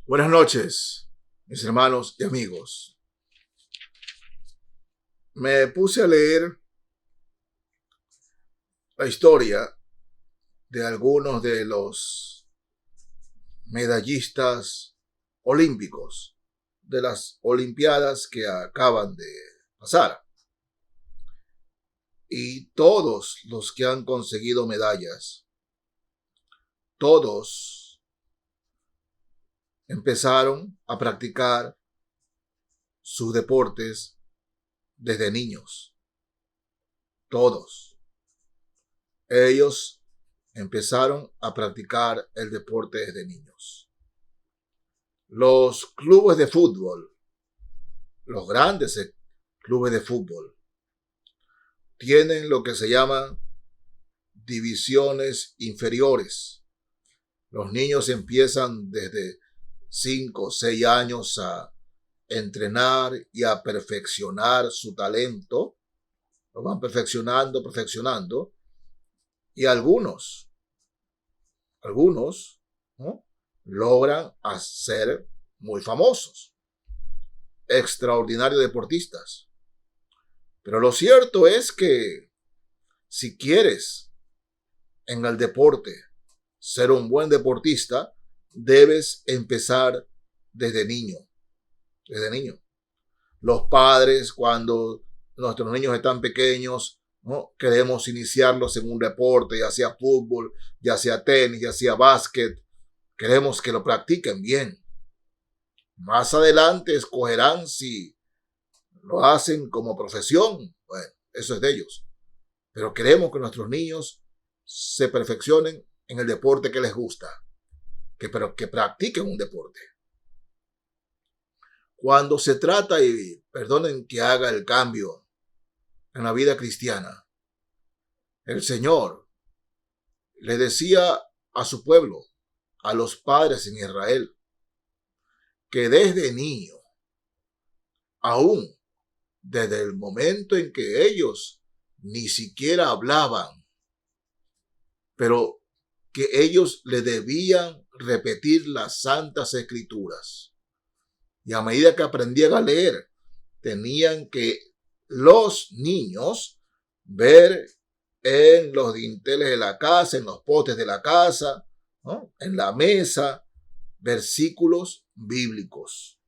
Buenas noches, mis hermanos y amigos. Me puse a leer la historia de algunos de los medallistas olímpicos de las Olimpiadas que acaban de pasar. Y todos los que han conseguido medallas, todos empezaron a practicar sus deportes desde niños. Todos. Ellos empezaron a practicar el deporte desde niños. Los clubes de fútbol, los grandes clubes de fútbol, tienen lo que se llaman divisiones inferiores. Los niños empiezan desde 5 o 6 años a entrenar y a perfeccionar su talento. Lo van perfeccionando, y algunos, ¿no?, logran ser muy famosos, extraordinarios deportistas. Pero lo cierto es que si quieres en el deporte ser un buen deportista, debes empezar desde niño. Desde niño. Los padres, cuando nuestros niños están pequeños, ¿no?, queremos iniciarlos en un deporte, ya sea fútbol, ya sea tenis, ya sea básquet. Queremos que lo practiquen bien. Más adelante escogerán si lo hacen como profesión. Bueno, eso es de ellos. Pero queremos que nuestros niños se perfeccionen en el deporte que les gusta. Pero que practiquen un deporte. Cuando se trata, y perdonen que haga el cambio en la vida cristiana, el Señor le decía a su pueblo, a los padres en Israel, que desde niño, aún desde el momento en que ellos ni siquiera hablaban, pero que ellos le debían repetir las santas escrituras. Y a medida que aprendían a leer, tenían que los niños ver en los dinteles de la casa, en los postes de la casa, ¿no?, en la mesa, versículos bíblicos,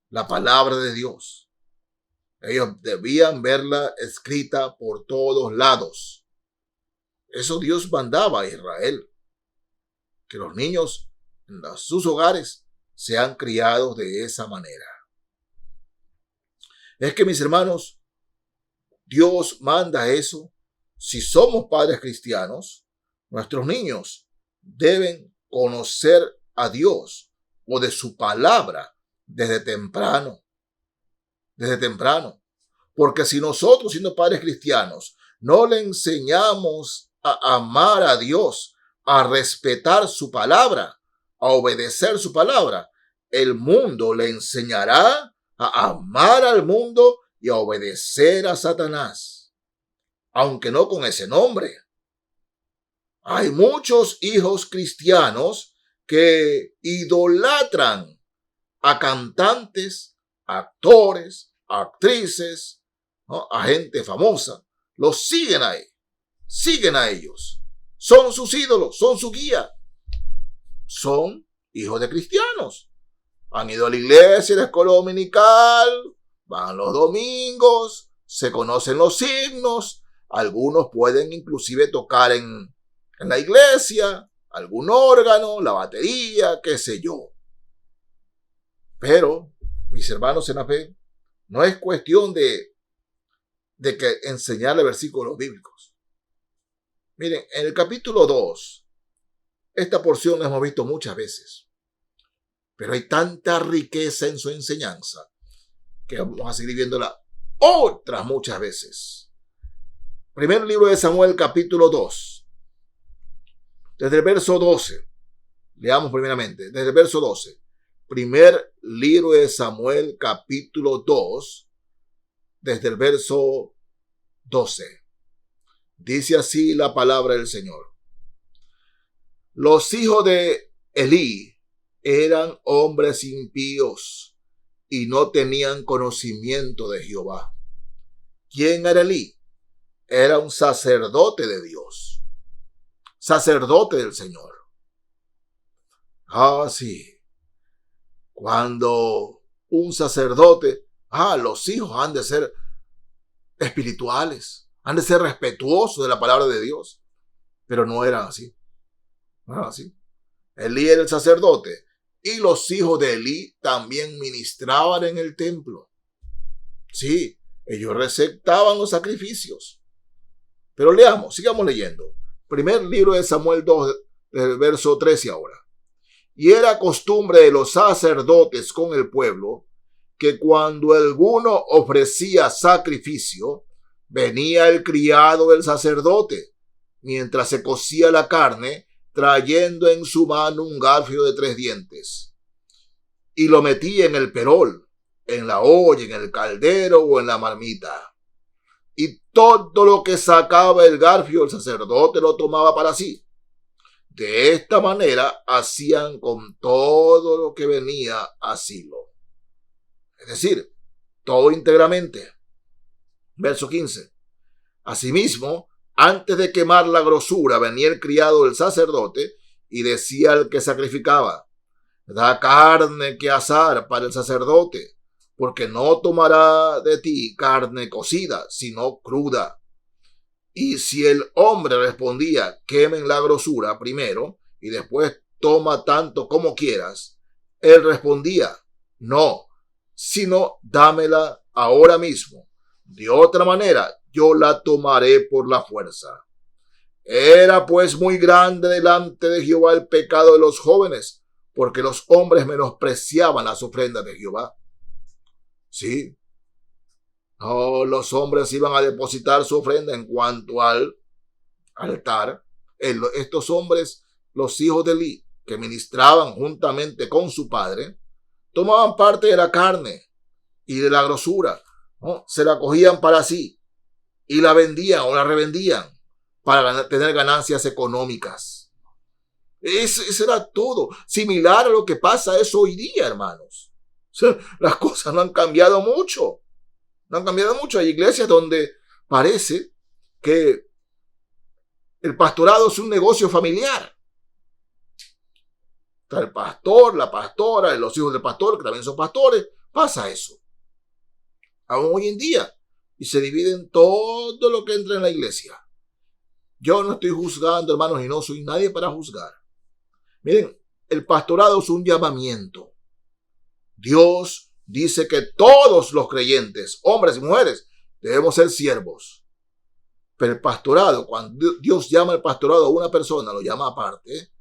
la palabra de Dios. Ellos debían verla escrita por todos lados. Eso Dios mandaba a Israel, que los niños en sus hogares sean criados de esa manera. Es que, mis hermanos, Dios manda eso. Si somos padres cristianos, nuestros niños deben conocer a Dios o de su palabra desde temprano. Desde temprano. Porque si nosotros, siendo padres cristianos, no le enseñamos a amar a Dios, a respetar su palabra, a obedecer su palabra, el mundo le enseñará a amar al mundo y a obedecer a Satanás, aunque no con ese nombre. Hay muchos hijos cristianos que idolatran a cantantes, actores, actrices, ¿no?, a gente famosa. Los siguen a ellos. Son sus ídolos, son su guía. Son hijos de cristianos. Han ido a la iglesia, a la escuela dominical, van los domingos, se conocen los himnos, algunos pueden inclusive tocar en la iglesia, algún órgano, la batería, qué sé yo. Pero, mis hermanos en la fe, no es cuestión de que enseñarle versículos bíblicos. Miren, en el capítulo 2, esta porción la hemos visto muchas veces, pero hay tanta riqueza en su enseñanza que vamos a seguir viéndola otras muchas veces. Primer libro de Samuel, capítulo 2, desde el verso 12. Leamos primeramente, desde el verso 12. Primer libro de Samuel, capítulo 2, desde el verso 12. Dice así la palabra del Señor. Los hijos de Elí eran hombres impíos y no tenían conocimiento de Jehová. ¿Quién era Elí? Era un sacerdote de Dios, sacerdote del Señor. Sí. Cuando un sacerdote, los hijos han de ser espirituales, han de ser respetuosos de la palabra de Dios, pero no eran así. No eran así. Elí era el sacerdote y los hijos de Elí también ministraban en el templo. Sí, ellos receptaban los sacrificios. Pero leamos, sigamos leyendo. Primer libro de Samuel 2, del verso 13 ahora. Y era costumbre de los sacerdotes con el pueblo que cuando alguno ofrecía sacrificio, venía el criado del sacerdote, mientras se cocía la carne, trayendo en su mano un garfio de 3 dientes, y lo metía en el perol, en la olla, en el caldero o en la marmita. Y todo lo que sacaba el garfio, el sacerdote lo tomaba para sí. De esta manera hacían con todo lo que venía a Silo. Es decir, todo íntegramente. Verso 15. Asimismo, antes de quemar la grosura, venía el criado del sacerdote y decía al que sacrificaba: da carne que asar para el sacerdote, porque no tomará de ti carne cocida, sino cruda. Y si el hombre respondía: quemen la grosura primero y después toma tanto como quieras, él respondía: no, sino dámela ahora mismo. De otra manera, yo la tomaré por la fuerza. Era pues muy grande delante de Jehová el pecado de los jóvenes, porque los hombres menospreciaban las ofrendas de Jehová. Sí. Los hombres iban a depositar su ofrenda en cuanto al altar. Estos hombres, los hijos de Elí, que ministraban juntamente con su padre, tomaban parte de la carne y de la grosura, ¿no? Se la cogían para sí y la vendían o la revendían para tener ganancias económicas. Eso era todo. Similar a lo que pasa eso hoy día, hermanos. O sea, las cosas no han cambiado mucho. No han cambiado mucho. Hay iglesias donde parece que el pastorado es un negocio familiar. Está el pastor, la pastora, los hijos del pastor, que también son pastores. Pasa eso. Aún hoy en día. Y se dividen todo lo que entra en la iglesia. Yo no estoy juzgando, hermanos, y no soy nadie para juzgar. Miren, el pastorado es un llamamiento. Dios dice que todos los creyentes, hombres y mujeres, debemos ser siervos. Pero el pastorado, cuando Dios llama al pastorado a una persona, lo llama aparte,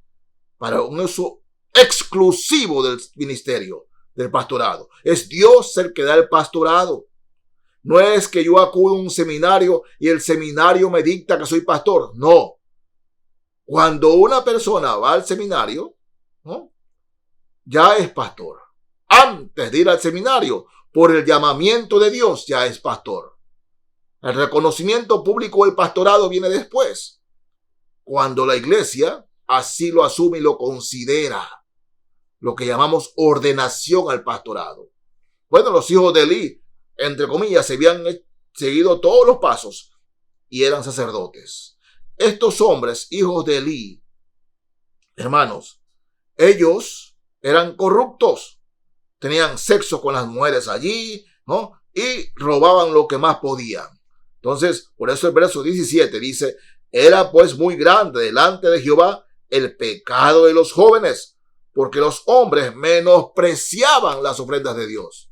para un uso exclusivo del ministerio, del pastorado. Es Dios el que da el pastorado. No es que yo acudo a un seminario y el seminario me dicta que soy pastor. No. Cuando una persona va al seminario, ¿no?, ya es pastor. Antes de ir al seminario, por el llamamiento de Dios, ya es pastor. El reconocimiento público del pastorado viene después, cuando la iglesia así lo asume y lo considera, lo que llamamos ordenación al pastorado. Bueno, los hijos de Elí, entre comillas, se habían seguido todos los pasos y eran sacerdotes. Estos hombres, hijos de Elí, hermanos, ellos eran corruptos. Tenían sexo con las mujeres allí, ¿no?, y robaban lo que más podían. Entonces, por eso el verso 17 dice: era pues muy grande delante de Jehová el pecado de los jóvenes, porque los hombres menospreciaban las ofrendas de Dios.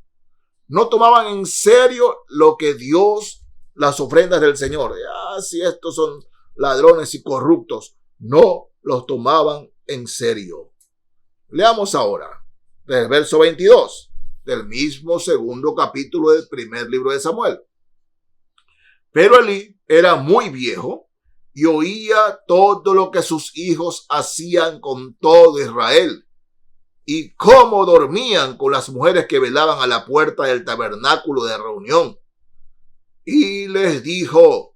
No tomaban en serio lo que Dios, las ofrendas del Señor. Si estos son ladrones y corruptos, no los tomaban en serio. Leamos ahora del verso 22 del mismo segundo capítulo del primer libro de Samuel. Pero Elí era muy viejo y oía todo lo que sus hijos hacían con todo Israel y cómo dormían con las mujeres que velaban a la puerta del tabernáculo de reunión. Y les dijo: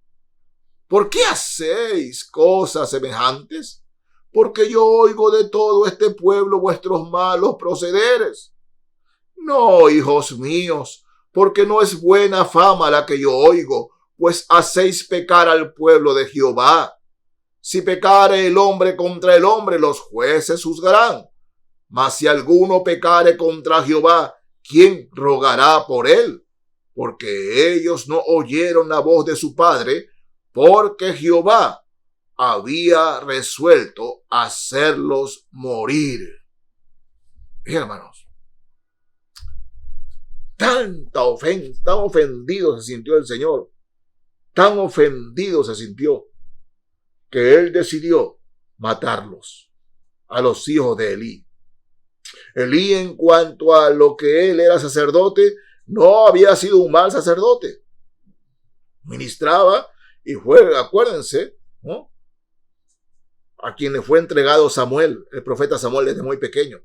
¿por qué hacéis cosas semejantes? porque yo oigo de todo este pueblo vuestros malos procederes. No, hijos míos, porque no es buena fama la que yo oigo, pues hacéis pecar al pueblo de Jehová. Si pecare el hombre contra el hombre, los jueces juzgarán. Mas si alguno pecare contra Jehová, ¿quién rogará por él? Porque ellos no oyeron la voz de su padre, porque Jehová había resuelto hacerlos morir. Hermanos, tan ofendido se sintió el Señor, tan ofendido se sintió, que él decidió matarlos, a los hijos de Elí. Elí, en cuanto a lo que él era sacerdote, no había sido un mal sacerdote. Ministraba y fue, acuérdense, ¿no?, a quien le fue entregado Samuel, el profeta Samuel, desde muy pequeño.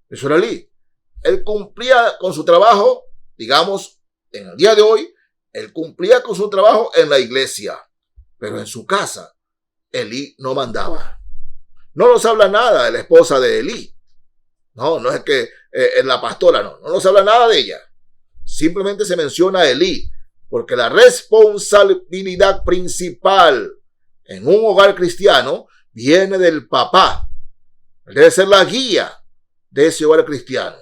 Eso era Elí. Él cumplía con su trabajo, digamos, en el día de hoy, él cumplía con su trabajo en la iglesia, pero en su casa, Elí no mandaba. No nos habla nada de la esposa de Elí. No es que en la pastora, no nos habla nada de ella. Simplemente se menciona a Elí, porque la responsabilidad principal en un hogar cristiano viene del papá. Debe ser la guía de ese hogar cristiano.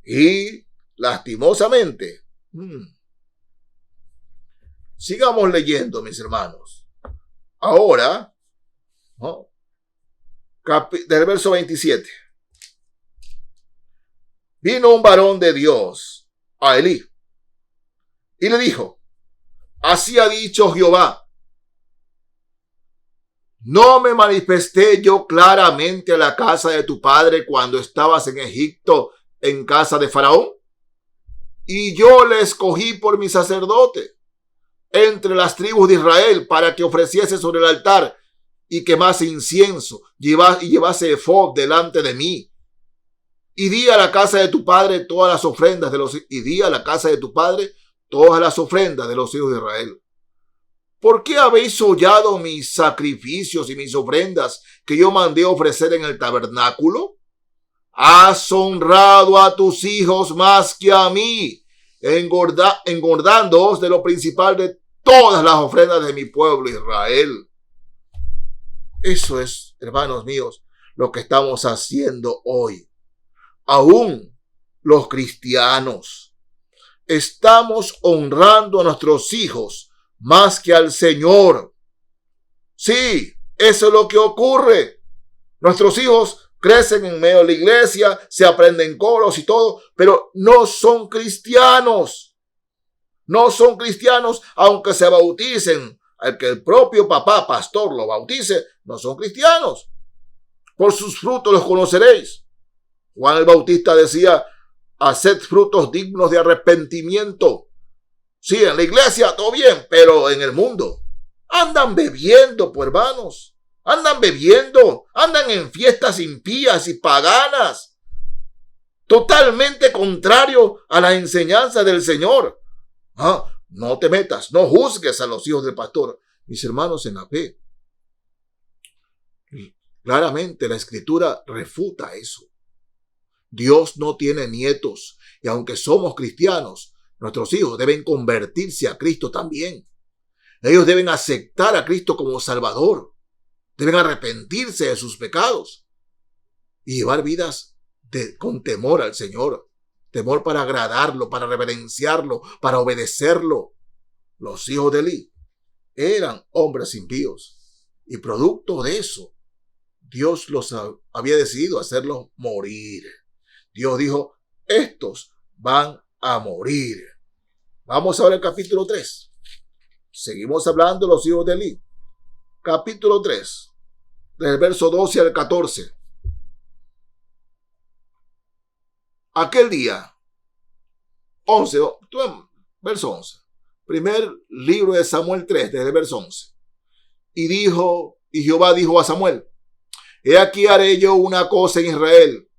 Y lastimosamente, sigamos leyendo, mis hermanos. Ahora, ¿no?, del verso 27. Vino un varón de Dios a Elí y le dijo: así ha dicho Jehová, ¿no me manifesté yo claramente a la casa de tu padre cuando estabas en Egipto, en casa de Faraón? Y yo le escogí por mi sacerdote entre las tribus de Israel, para que ofreciese sobre el altar y quemase incienso y llevase efod delante de mí. Y di a la casa de tu padre todas las ofrendas de los hijos de Israel. ¿Por qué habéis hollado mis sacrificios y mis ofrendas que yo mandé ofrecer en el tabernáculo? Has honrado a tus hijos más que a mí, engordándoos de lo principal de todas las ofrendas de mi pueblo Israel. Eso es, hermanos míos, lo que estamos haciendo hoy. Aún los cristianos estamos honrando a nuestros hijos más que al Señor. Sí, eso es lo que ocurre. Nuestros hijos crecen en medio de la iglesia, se aprenden coros y todo, pero no son cristianos. No son cristianos, aunque se bauticen, al que el propio papá pastor lo bautice, no son cristianos. Por sus frutos los conoceréis. Juan el Bautista decía: haced frutos dignos de arrepentimiento. Sí, en la iglesia todo bien, pero en el mundo andan bebiendo, pues, hermanos. Andan bebiendo, andan en fiestas impías y paganas, totalmente contrario a la enseñanza del Señor. No te metas, no juzgues a los hijos del pastor. Mis hermanos en la fe, claramente la Escritura refuta eso. Dios no tiene nietos, y aunque somos cristianos, nuestros hijos deben convertirse a Cristo también. Ellos deben aceptar a Cristo como Salvador, deben arrepentirse de sus pecados y llevar vidas con temor al Señor, temor para agradarlo, para reverenciarlo, para obedecerlo. Los hijos de Elí eran hombres impíos, y producto de eso, Dios los había decidido hacerlos morir. Dios dijo: estos van a morir. Vamos ahora al capítulo 3. Seguimos hablando de los hijos de Elí. Capítulo 3, del verso 12 al 14. Aquel día, verso 11. Primer libro de Samuel 3, desde el verso 11. Y Jehová dijo a Samuel: he aquí haré yo una cosa en Israel,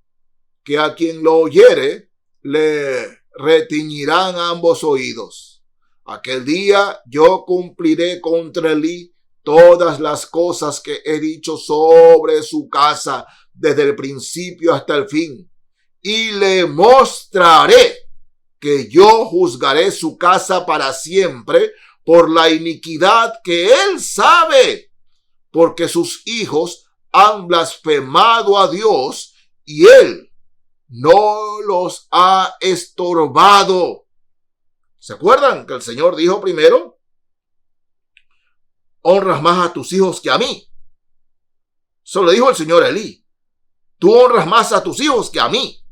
que a quien lo oyere le retiñirán ambos oídos. Aquel día yo cumpliré contra Elí todas las cosas que he dicho sobre su casa desde el principio hasta el fin, y le mostraré que yo juzgaré su casa para siempre por la iniquidad que él sabe, porque sus hijos han blasfemado a Dios y él no los ha estorbado. ¿Se acuerdan que el Señor dijo primero: honras más a tus hijos que a mí? Eso le dijo el Señor a Elí. Tú honras más a tus hijos que a mí.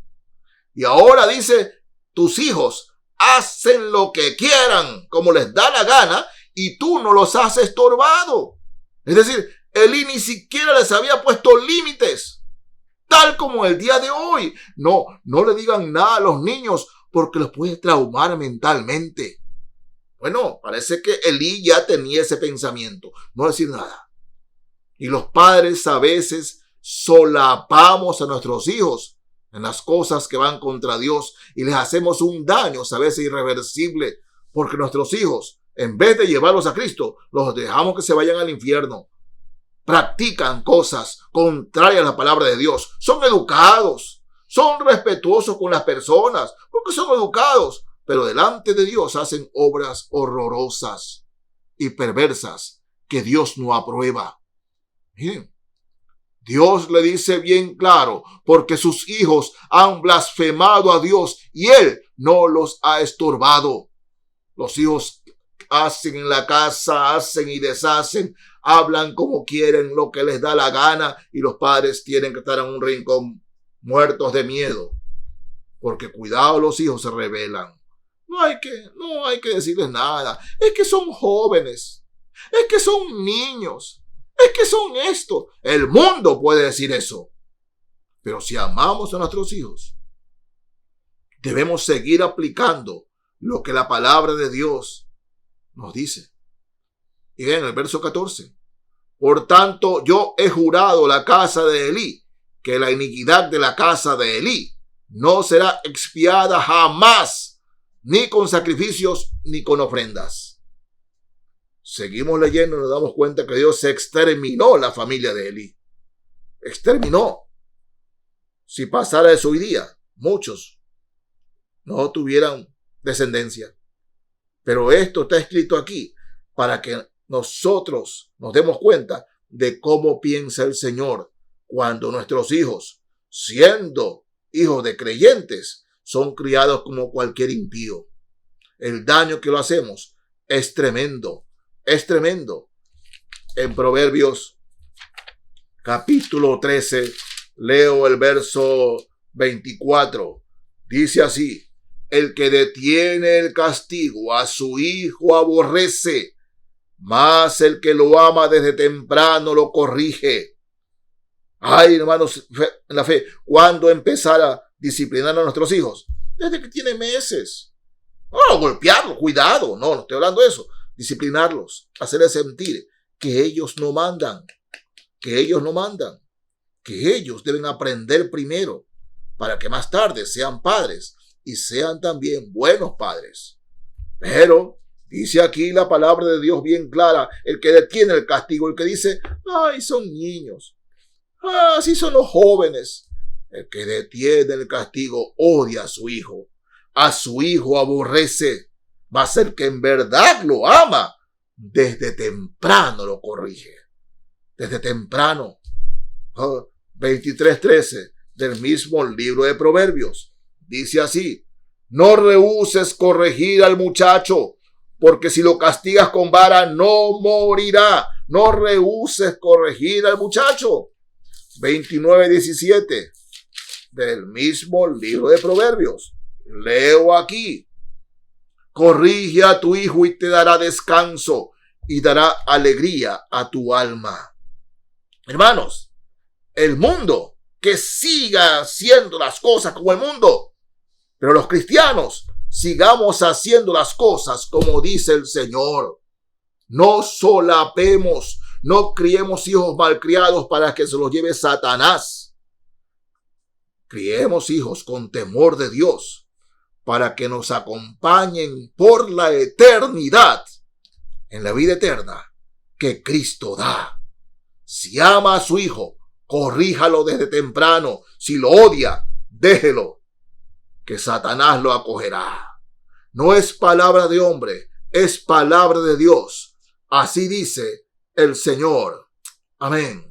Y ahora dice: tus hijos hacen lo que quieran, como les da la gana, y tú no los has estorbado. Es decir, Elí ni siquiera les había puesto límites, tal como el día de hoy. No le digan nada a los niños porque los puede traumar mentalmente. Bueno, parece que Elí ya tenía ese pensamiento, no decir nada. Y los padres a veces solapamos a nuestros hijos en las cosas que van contra Dios y les hacemos un daño a veces irreversible, porque nuestros hijos, en vez de llevarlos a Cristo, los dejamos que se vayan al infierno. Practican cosas contrarias a la palabra de Dios. Son educados, son respetuosos con las personas, porque son educados, pero delante de Dios hacen obras horrorosas y perversas que Dios no aprueba. Miren, Dios le dice bien claro: porque sus hijos han blasfemado a Dios y él no los ha estorbado. Los hijos hacen en la casa, hacen y deshacen, hablan como quieren, lo que les da la gana, y los padres tienen que estar en un rincón muertos de miedo, porque cuidado, los hijos se rebelan. No hay que decirles nada. Es que son jóvenes, es que son niños, es que son esto. El mundo puede decir eso. Pero si amamos a nuestros hijos, debemos seguir aplicando lo que la palabra de Dios nos dice. Y ven el verso 14. Por tanto, yo he jurado la casa de Elí, que la iniquidad de la casa de Elí no será expiada jamás, ni con sacrificios ni con ofrendas. Seguimos leyendo y nos damos cuenta que Dios exterminó la familia de Elí. Exterminó. Si pasara eso hoy día, muchos no tuvieran descendencia. Pero esto está escrito aquí para que nosotros nos demos cuenta de cómo piensa el Señor cuando nuestros hijos, siendo hijos de creyentes, son criados como cualquier impío. El daño que lo hacemos es tremendo, es tremendo. En Proverbios capítulo 13, leo el verso 24. Dice así: el que detiene el castigo a su hijo aborrece, mas el que lo ama desde temprano lo corrige. Ay, hermanos, en la fe, ¿cuándo empezar a disciplinar a nuestros hijos? Desde que tienen meses. No, golpearlos, cuidado, no estoy hablando de eso. Disciplinarlos, hacerles sentir que ellos no mandan, que ellos no mandan, que ellos deben aprender primero para que más tarde sean padres y sean también buenos padres. Pero dice aquí la palabra de Dios bien clara: el que detiene el castigo, el que dice, ay, son niños, así son los jóvenes. El que detiene el castigo odia a su hijo aborrece, va a ser que en verdad lo ama, desde temprano lo corrige, desde temprano. 23:13 del mismo libro de Proverbios dice así: no rehúses corregir al muchacho, porque si lo castigas con vara no morirá. No rehúses corregir al muchacho. 29:17 del mismo libro de Proverbios. Leo aquí: corrige a tu hijo y te dará descanso y dará alegría a tu alma. Hermanos, el mundo que siga haciendo las cosas como el mundo, pero los cristianos sigamos haciendo las cosas como dice el Señor. No solapemos, no criemos hijos malcriados para que se los lleve Satanás. Criemos hijos con temor de Dios para que nos acompañen por la eternidad, en la vida eterna que Cristo da. Si ama a su hijo, corríjalo desde temprano. Si lo odia, déjelo, que Satanás lo acogerá. No es palabra de hombre, es palabra de Dios. Así dice el Señor. Amén.